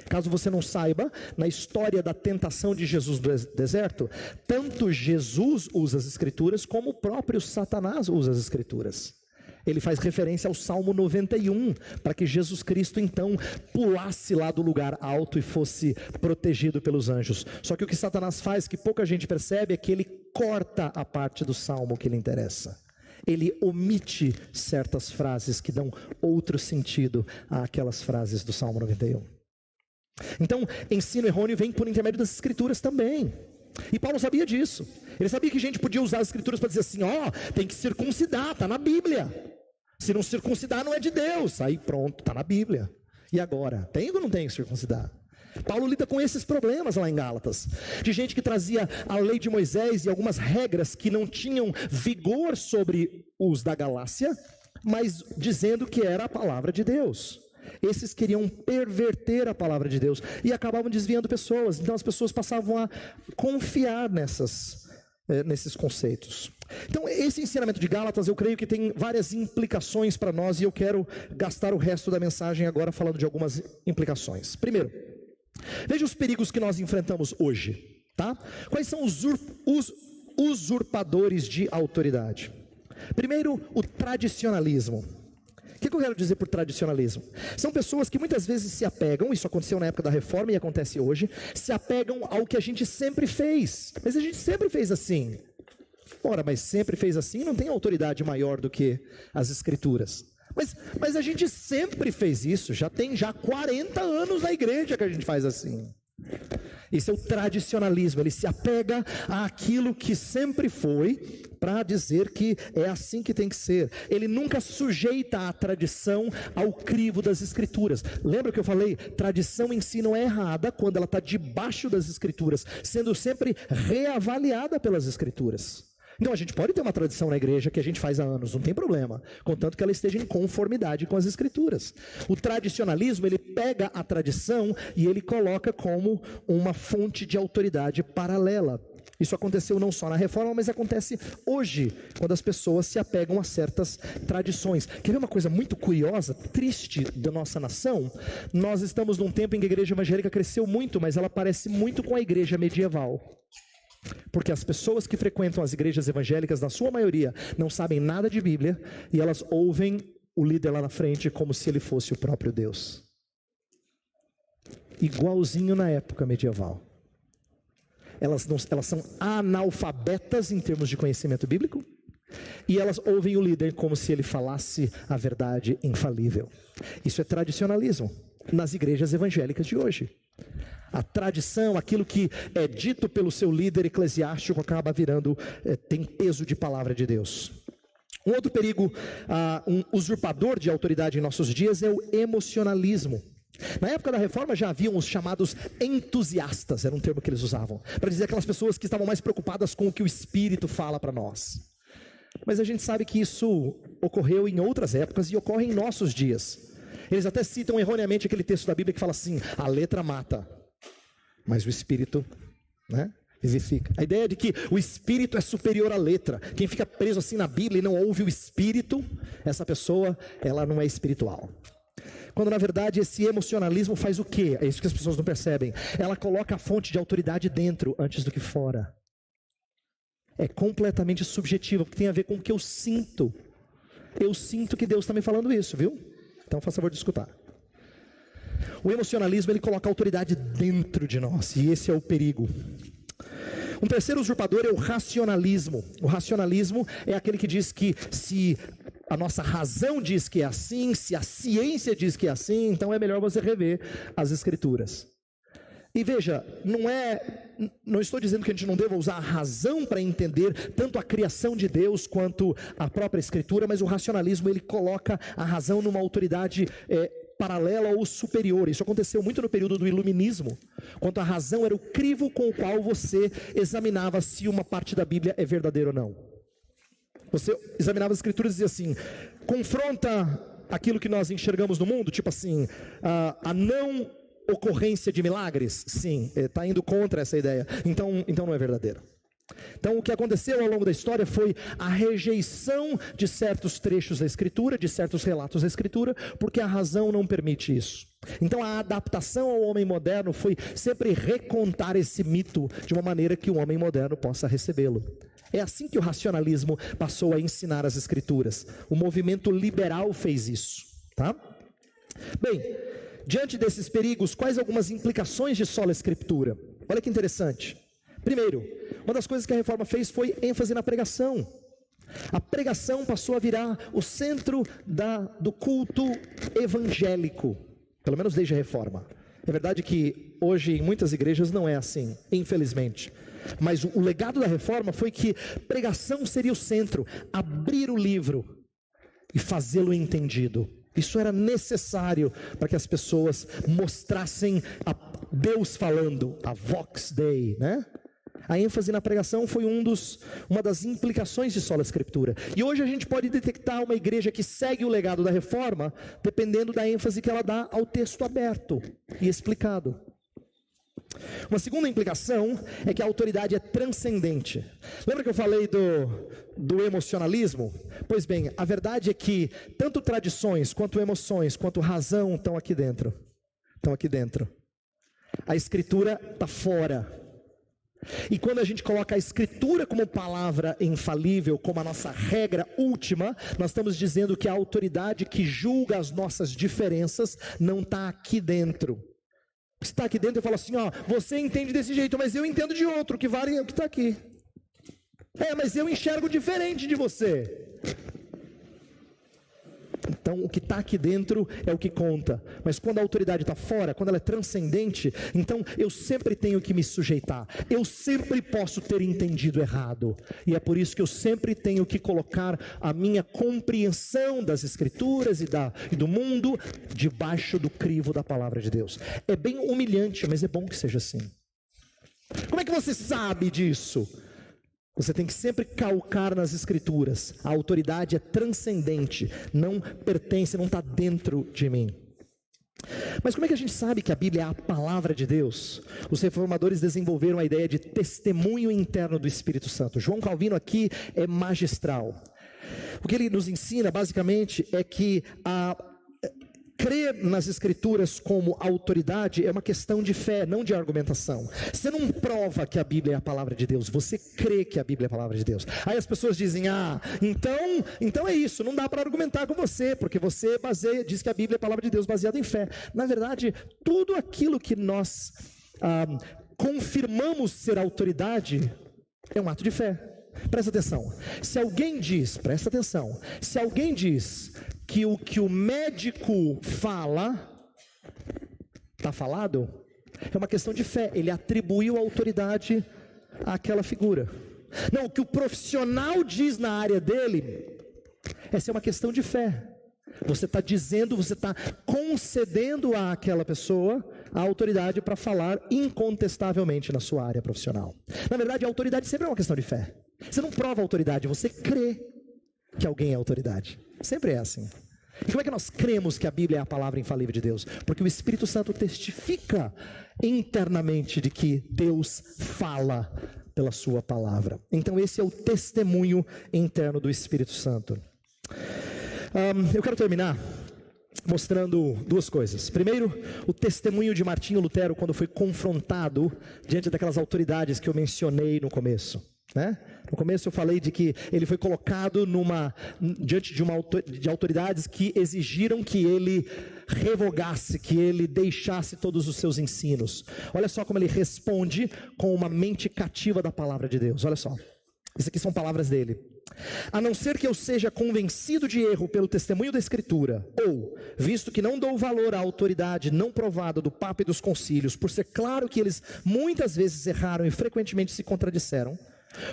Caso você não saiba, na história da tentação de Jesus no deserto, tanto Jesus usa as escrituras como o próprio Satanás usa as escrituras. Ele faz referência ao Salmo 91, para que Jesus Cristo então pulasse lá do lugar alto e fosse protegido pelos anjos. Só que o que Satanás faz, que pouca gente percebe, é que ele corta a parte do Salmo que lhe interessa. Ele omite certas frases que dão outro sentido àquelas frases do Salmo 91. Então, ensino errôneo vem por intermédio das escrituras também. E Paulo sabia disso. Ele sabia que a gente podia usar as escrituras para dizer assim, tem que circuncidar, está na Bíblia. Se não circuncidar não é de Deus. Aí pronto, está na Bíblia. E agora? Tem ou não tem que circuncidar? Paulo lida com esses problemas lá em Gálatas. De gente que trazia a lei de Moisés e algumas regras que não tinham vigor sobre os da Galácia, mas dizendo que era a palavra de Deus. Esses queriam perverter a palavra de Deus e acabavam desviando pessoas. Então as pessoas passavam a confiar nesses conceitos. Então esse ensinamento de Gálatas eu creio que tem várias implicações para nós e eu quero gastar o resto da mensagem agora falando de algumas implicações. Primeiro, veja os perigos que nós enfrentamos hoje, tá? Quais são os usurpadores de autoridade? Primeiro, o tradicionalismo. O que eu quero dizer por tradicionalismo? São pessoas que muitas vezes se apegam, isso aconteceu na época da reforma e acontece hoje, se apegam ao que a gente sempre fez. Mas a gente sempre fez assim. Ora, mas sempre fez assim, não tem autoridade maior do que as escrituras. Mas a gente sempre fez isso, já tem 40 anos na igreja que a gente faz assim. Esse é o tradicionalismo, ele se apega àquilo que sempre foi para dizer que é assim que tem que ser. Ele nunca sujeita a tradição ao crivo das escrituras. Lembra que eu falei? Tradição em si não é errada quando ela está debaixo das escrituras, sendo sempre reavaliada pelas escrituras. Então a gente pode ter uma tradição na igreja que a gente faz há anos, não tem problema, contanto que ela esteja em conformidade com as escrituras. O tradicionalismo, ele pega a tradição e ele coloca como uma fonte de autoridade paralela. Isso aconteceu não só na reforma, mas acontece hoje, quando as pessoas se apegam a certas tradições. Quer ver uma coisa muito curiosa, triste da nossa nação? Nós estamos num tempo em que a igreja evangélica cresceu muito, mas ela parece muito com a igreja medieval. Porque as pessoas que frequentam as igrejas evangélicas, na sua maioria, não sabem nada de Bíblia, e elas ouvem o líder lá na frente como se ele fosse o próprio Deus. Igualzinho na época medieval. Elas são analfabetas em termos de conhecimento bíblico, e elas ouvem o líder como se ele falasse a verdade infalível. Isso é tradicionalismo nas igrejas evangélicas de hoje. A tradição, aquilo que é dito pelo seu líder eclesiástico acaba virando, tem peso de palavra de Deus. Um outro perigo, um usurpador de autoridade em nossos dias é o emocionalismo. Na época da reforma já haviam os chamados entusiastas, era um termo que eles usavam, para dizer aquelas pessoas que estavam mais preocupadas com o que o Espírito fala para nós. Mas a gente sabe que isso ocorreu em outras épocas e ocorre em nossos dias. Eles até citam erroneamente aquele texto da Bíblia que fala assim: a letra mata, mas o Espírito, vivifica. A ideia de que o Espírito é superior à letra. Quem fica preso assim na Bíblia e não ouve o Espírito, essa pessoa, ela não é espiritual. Quando na verdade esse emocionalismo faz o quê? É isso que as pessoas não percebem. Ela coloca a fonte de autoridade dentro, antes do que fora. É completamente subjetivo, porque tem a ver com o que eu sinto. Eu sinto que Deus está me falando isso, viu? Então faça favor de escutar. O emocionalismo, ele coloca a autoridade dentro de nós, e esse é o perigo. Um terceiro usurpador é o racionalismo. O racionalismo é aquele que diz que se a nossa razão diz que é assim, se a ciência diz que é assim, então é melhor você rever as escrituras. E veja, não estou dizendo que a gente não deva usar a razão para entender tanto a criação de Deus quanto a própria escritura, mas o racionalismo, ele coloca a razão numa autoridade paralela ou superior. Isso aconteceu muito no período do iluminismo, quando a razão era o crivo com o qual você examinava se uma parte da Bíblia é verdadeira ou não. Você examinava as escrituras e dizia assim: confronta aquilo que nós enxergamos no mundo, tipo assim, a não ocorrência de milagres, sim, está indo contra essa ideia, então não é verdadeiro. Então o que aconteceu ao longo da história foi a rejeição de certos trechos da escritura, de certos relatos da escritura, porque a razão não permite isso. Então a adaptação ao homem moderno foi sempre recontar esse mito de uma maneira que o homem moderno possa recebê-lo. É assim que o racionalismo passou a ensinar as escrituras. O movimento liberal fez isso, tá? Bem, diante desses perigos, quais algumas implicações de sola escritura? Olha que interessante. Primeiro, uma das coisas que a reforma fez foi ênfase na pregação. A pregação passou a virar o centro do culto evangélico, pelo menos desde a reforma. É verdade que hoje em muitas igrejas não é assim, infelizmente. Mas o legado da reforma foi que pregação seria o centro, abrir o livro e fazê-lo entendido. Isso era necessário para que as pessoas mostrassem a Deus falando, a Vox Dei, né? A ênfase na pregação foi uma das implicações de sola escritura. E hoje a gente pode detectar uma igreja que segue o legado da reforma, dependendo da ênfase que ela dá ao texto aberto e explicado. Uma segunda implicação é que a autoridade é transcendente. Lembra que eu falei do emocionalismo? Pois bem, a verdade é que tanto tradições, quanto emoções, quanto razão estão aqui dentro. Estão aqui dentro. A escritura está fora. E quando a gente coloca a escritura como palavra infalível, como a nossa regra última, nós estamos dizendo que a autoridade que julga as nossas diferenças não está aqui dentro. Está aqui dentro e fala assim, você entende desse jeito, mas eu entendo de outro, que vale o que está aqui. Mas eu enxergo diferente de você. Então, o que está aqui dentro é o que conta. Mas quando a autoridade está fora, quando ela é transcendente, então eu sempre tenho que me sujeitar. Eu sempre posso ter entendido errado. E é por isso que eu sempre tenho que colocar a minha compreensão das Escrituras e do mundo debaixo do crivo da palavra de Deus. É bem humilhante, mas é bom que seja assim. Como é que você sabe disso? Você tem que sempre calcar nas Escrituras. A autoridade é transcendente, não pertence, não está dentro de mim. Mas como é que a gente sabe que a Bíblia é a palavra de Deus? Os reformadores desenvolveram a ideia de testemunho interno do Espírito Santo. João Calvino aqui é magistral. O que ele nos ensina basicamente é que crer nas Escrituras como autoridade é uma questão de fé, não de argumentação. Você não prova que a Bíblia é a palavra de Deus, você crê que a Bíblia é a palavra de Deus. Aí as pessoas dizem, então é isso, não dá para argumentar com você, porque você diz que a Bíblia é a palavra de Deus baseada em fé. Na verdade, tudo aquilo que nós confirmamos ser autoridade é um ato de fé. Presta atenção, se alguém diz que o que o médico fala, está falado, é uma questão de fé, ele atribuiu autoridade àquela figura. Não, o que o profissional diz na área dele, essa é uma questão de fé. Você está dizendo, você está concedendo àquela pessoa a autoridade para falar incontestavelmente na sua área profissional. Na verdade, a autoridade sempre é uma questão de fé. Você não prova autoridade, você crê que alguém é autoridade. Sempre é assim. E como é que nós cremos que a Bíblia é a palavra infalível de Deus? Porque o Espírito Santo testifica internamente de que Deus fala pela sua palavra. Então esse é o testemunho interno do Espírito Santo. Eu quero terminar mostrando duas coisas. Primeiro, o testemunho de Martinho Lutero quando foi confrontado diante daquelas autoridades que eu mencionei no começo, né? No começo eu falei de que ele foi colocado diante de autoridades que exigiram que ele revogasse, que ele deixasse todos os seus ensinos. Olha só como ele responde com uma mente cativa da palavra de Deus. Olha só, isso aqui são palavras dele. A não ser que eu seja convencido de erro pelo testemunho da Escritura, ou, visto que não dou valor à autoridade não provada do Papa e dos concílios, por ser claro que eles muitas vezes erraram e frequentemente se contradisseram,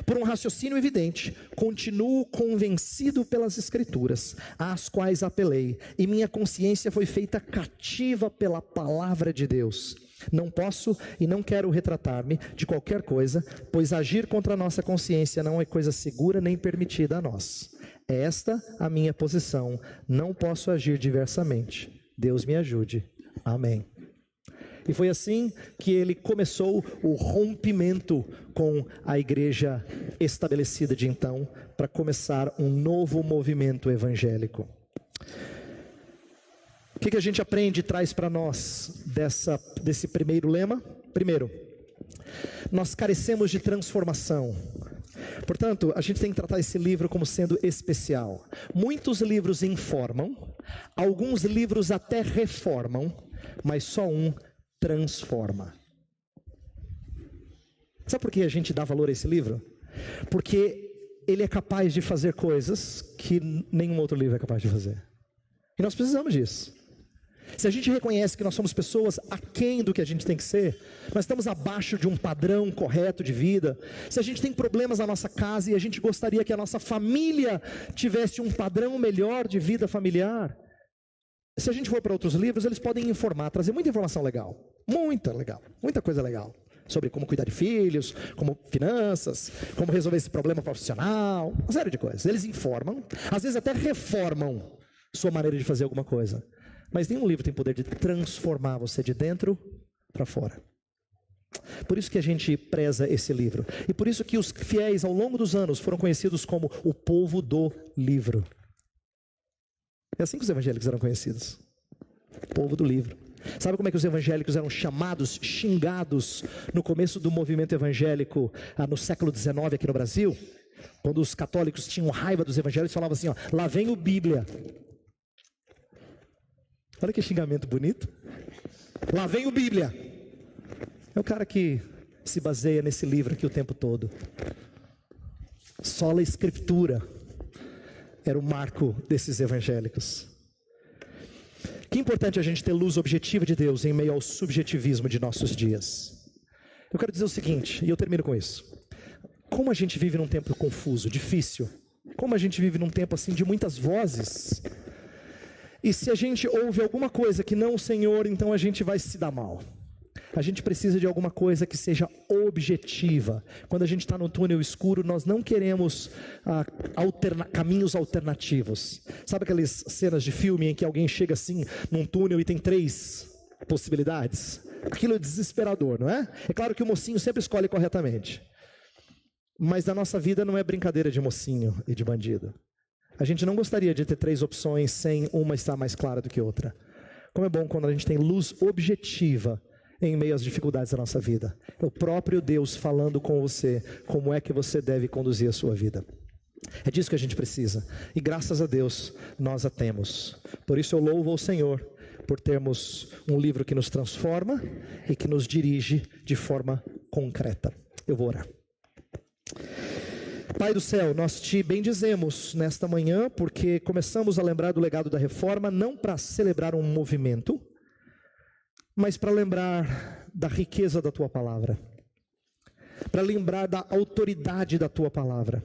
por um raciocínio evidente, continuo convencido pelas Escrituras, às quais apelei, e minha consciência foi feita cativa pela palavra de Deus. Não posso e não quero retratar-me de qualquer coisa, pois agir contra a nossa consciência não é coisa segura nem permitida a nós. É esta a minha posição, não posso agir diversamente. Deus me ajude. Amém. E foi assim que ele começou o rompimento com a igreja estabelecida de então, para começar um novo movimento evangélico. O que a gente aprende e traz para nós desse primeiro lema? Primeiro, nós carecemos de transformação. Portanto, a gente tem que tratar esse livro como sendo especial. Muitos livros informam, alguns livros até reformam, mas só um transforma. Sabe por que a gente dá valor a esse livro? Porque ele é capaz de fazer coisas que nenhum outro livro é capaz de fazer. E nós precisamos disso. Se a gente reconhece que nós somos pessoas aquém do que a gente tem que ser, nós estamos abaixo de um padrão correto de vida, se a gente tem problemas na nossa casa e a gente gostaria que a nossa família tivesse um padrão melhor de vida familiar, se a gente for para outros livros, eles podem informar, trazer muita informação legal, muita coisa legal, sobre como cuidar de filhos, como finanças, como resolver esse problema profissional, uma série de coisas. Eles informam, às vezes até reformam sua maneira de fazer alguma coisa, mas nenhum livro tem poder de transformar você de dentro para fora. Por isso que a gente preza esse livro, e por isso que os fiéis ao longo dos anos foram conhecidos como o povo do livro. É assim que os evangélicos eram conhecidos, o povo do livro. Sabe como é que os evangélicos eram chamados, xingados no começo do movimento evangélico no século XIX aqui no Brasil? Quando os católicos tinham raiva dos evangélicos, falavam assim, lá vem o Bíblia. Olha que xingamento bonito. Lá vem o Bíblia. É o cara que se baseia nesse livro aqui o tempo todo. Sola Escritura era o marco desses evangélicos. Que importante a gente ter luz objetiva de Deus em meio ao subjetivismo de nossos dias. Eu quero dizer o seguinte, e eu termino com isso. Como a gente vive num tempo confuso, difícil, como a gente vive num tempo assim de muitas vozes, e se a gente ouve alguma coisa que não o Senhor, então a gente vai se dar mal. A gente precisa de alguma coisa que seja objetiva. Quando a gente está no túnel escuro, nós não queremos caminhos alternativos. Sabe aquelas cenas de filme em que alguém chega assim num túnel e tem 3 possibilidades? Aquilo é desesperador, não é? É claro que o mocinho sempre escolhe corretamente. Mas na nossa vida não é brincadeira de mocinho e de bandido. A gente não gostaria de ter 3 opções sem uma estar mais clara do que outra. Como é bom quando a gente tem luz objetiva em meio às dificuldades da nossa vida. É o próprio Deus falando com você como é que você deve conduzir a sua vida. É disso que a gente precisa. E graças a Deus nós a temos. Por isso eu louvo ao Senhor por termos um livro que nos transforma e que nos dirige de forma concreta. Eu vou orar. Pai do céu, nós te bendizemos nesta manhã porque começamos a lembrar do legado da reforma, não para celebrar um movimento, mas para lembrar da riqueza da tua palavra, para lembrar da autoridade da tua palavra,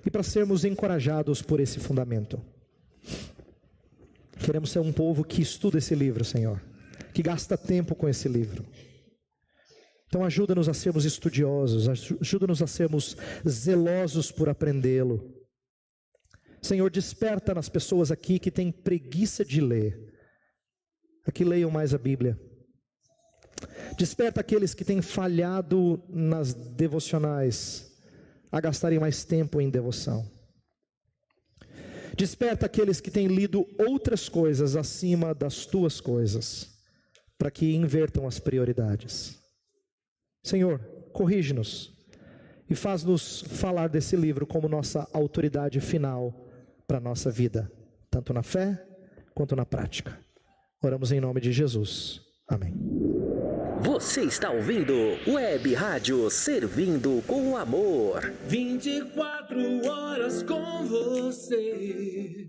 e para sermos encorajados por esse fundamento. Queremos ser um povo que estuda esse livro, Senhor, que gasta tempo com esse livro. Então ajuda-nos a sermos estudiosos, ajuda-nos a sermos zelosos por aprendê-lo. Senhor, desperta nas pessoas aqui que têm preguiça de ler, a que leiam mais a Bíblia. Desperta aqueles que têm falhado nas devocionais, a gastarem mais tempo em devoção. Desperta aqueles que têm lido outras coisas acima das tuas coisas, para que invertam as prioridades. Senhor, corrige-nos e faz-nos falar desse livro como nossa autoridade final para a nossa vida, tanto na fé quanto na prática. Oramos em nome de Jesus. Amém. Você está ouvindo Web Rádio Servindo com Amor. 24 horas com você.